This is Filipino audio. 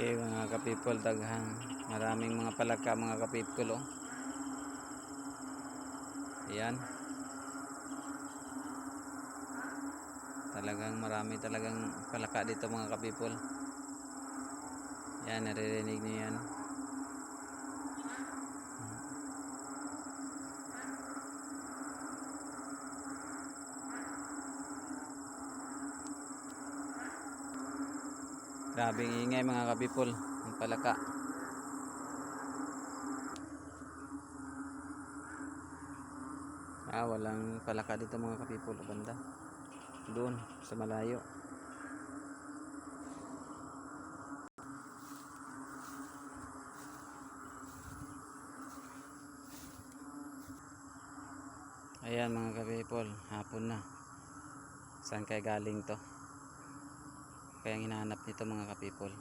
Okay mga kapipol, daghang maraming mga palaka mga kapipol, oh. Ayan, talagang marami talagang palaka dito mga kapipol. Yan, naririnig niyo yan. Grabing ingay mga kapipol, ang palaka. Walang palaka dito mga kapipol, banda doon sa malayo. Ayan mga kapipol, hapon na. Saan kaya galing to? Kaya hinahanap nito mga kapipol.